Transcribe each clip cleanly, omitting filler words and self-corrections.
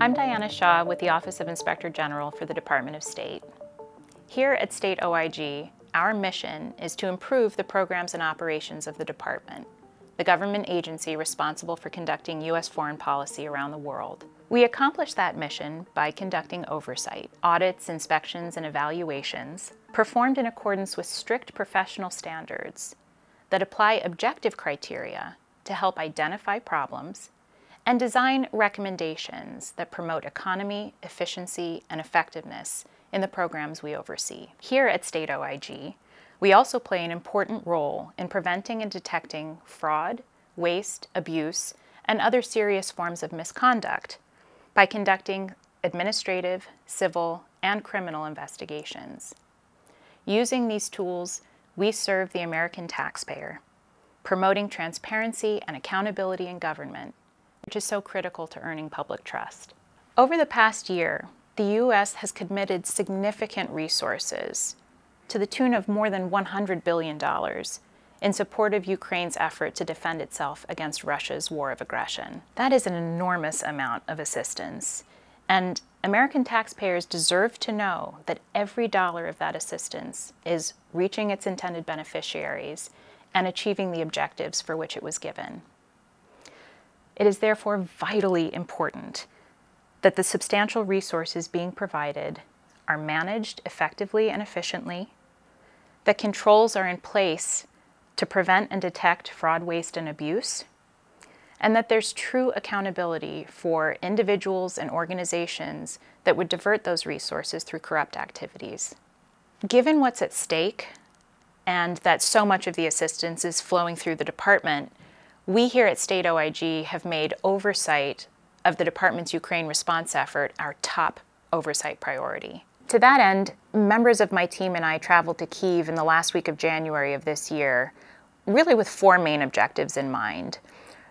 I'm Diana Shaw with the Office of Inspector General for the Department of State. Here at State OIG, our mission is to improve the programs and operations of the department, the government agency responsible for conducting U.S. foreign policy around the world. We accomplish that mission by conducting oversight, audits, inspections, and evaluations performed in accordance with strict professional standards that apply objective criteria to help identify problems and design recommendations that promote economy, efficiency, and effectiveness in the programs we oversee. Here at State OIG, we also play an important role in preventing and detecting fraud, waste, abuse, and other serious forms of misconduct by conducting administrative, civil, and criminal investigations. Using these tools, we serve the American taxpayer, promoting transparency and accountability in government, which is so critical to earning public trust. Over the past year, the U.S. has committed significant resources to the tune of more than $100 billion in support of Ukraine's effort to defend itself against Russia's war of aggression. That is an enormous amount of assistance, and American taxpayers deserve to know that every dollar of that assistance is reaching its intended beneficiaries and achieving the objectives for which it was given. It is therefore vitally important that the substantial resources being provided are managed effectively and efficiently, that controls are in place to prevent and detect fraud, waste, and abuse, and that there's true accountability for individuals and organizations that would divert those resources through corrupt activities. Given what's at stake, and that so much of the assistance is flowing through the department, we here at State OIG have made oversight of the department's Ukraine response effort our top oversight priority. To that end, members of my team and I traveled to Kyiv in the last week of January of this year, really with four main objectives in mind.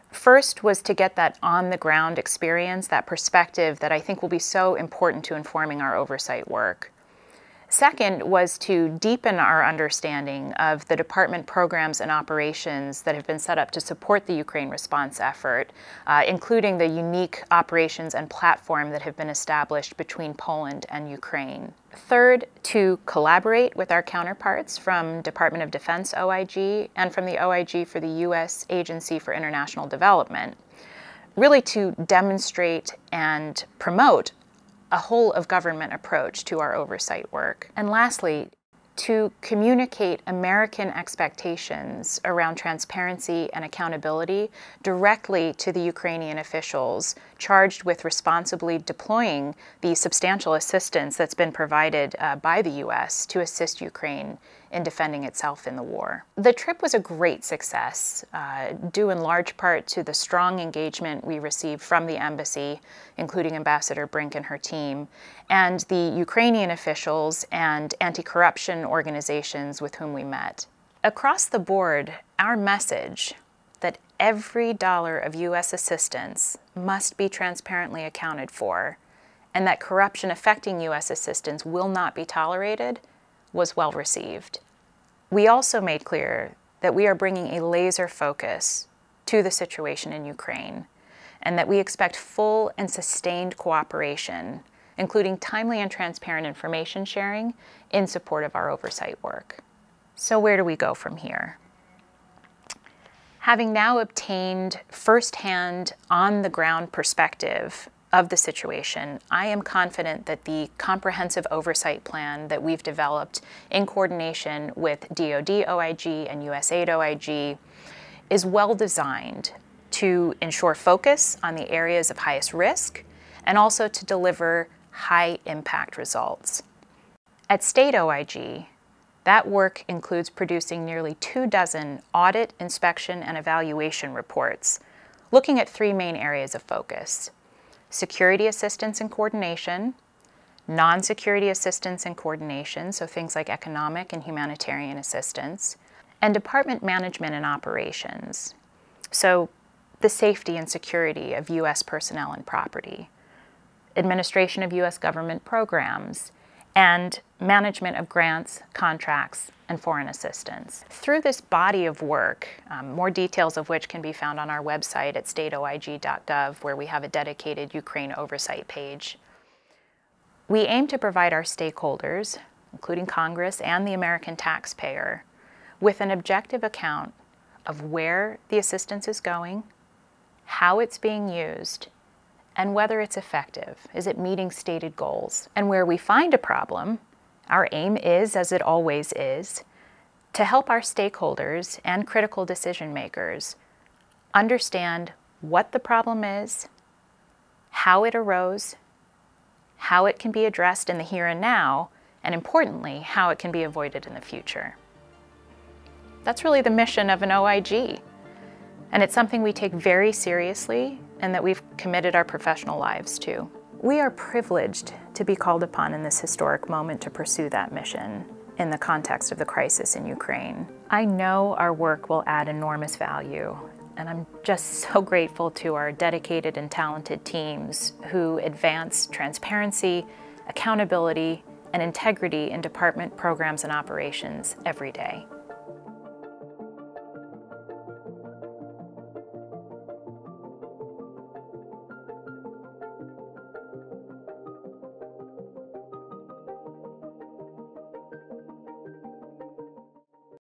First was to get that on-the-ground experience, that perspective that I think will be so important to informing our oversight work. Second was to deepen our understanding of the department programs and operations that have been set up to support the Ukraine response effort, including the unique operations and platform that have been established between Poland and Ukraine. Third, to collaborate with our counterparts from Department of Defense OIG and from the OIG for the U.S. Agency for International Development, really to demonstrate and promote a whole of government approach to our oversight work. And lastly, to communicate American expectations around transparency and accountability directly to the Ukrainian officials charged with responsibly deploying the substantial assistance that's been provided by the U.S. to assist Ukraine in defending itself in the war. The trip was a great success, due in large part to the strong engagement we received from the embassy, including Ambassador Brink and her team, and the Ukrainian officials and anti-corruption organizations with whom we met. Across the board, our message that every dollar of U.S. assistance must be transparently accounted for, and that corruption affecting U.S. assistance will not be tolerated, was well received. We also made clear that we are bringing a laser focus to the situation in Ukraine, and that we expect full and sustained cooperation, including timely and transparent information sharing, in support of our oversight work. So where do we go from here? Having now obtained firsthand, on-the-ground perspective of the situation, I am confident that the comprehensive oversight plan that we've developed in coordination with DoD OIG and USAID OIG is well designed to ensure focus on the areas of highest risk and also to deliver high impact results. At State OIG, that work includes producing nearly 24 audit, inspection, and evaluation reports, looking at three main areas of focus: security assistance and coordination, non-security assistance and coordination, so things like economic and humanitarian assistance, and department management and operations, so the safety and security of U.S. personnel and property, administration of U.S. government programs, and management of grants, contracts, and foreign assistance. Through this body of work, more details of which can be found on our website at stateoig.gov, where we have a dedicated Ukraine oversight page, we aim to provide our stakeholders, including Congress and the American taxpayer, with an objective account of where the assistance is going, how it's being used, and whether it's effective. Is it meeting stated goals? And where we find a problem, our aim is, as it always is, to help our stakeholders and critical decision makers understand what the problem is, how it arose, how it can be addressed in the here and now, and importantly, how it can be avoided in the future. That's really the mission of an OIG, and it's something we take very seriously and that we've committed our professional lives to. We are privileged to be called upon in this historic moment to pursue that mission in the context of the crisis in Ukraine. I know our work will add enormous value, and I'm just so grateful to our dedicated and talented teams who advance transparency, accountability, and integrity in department programs and operations every day.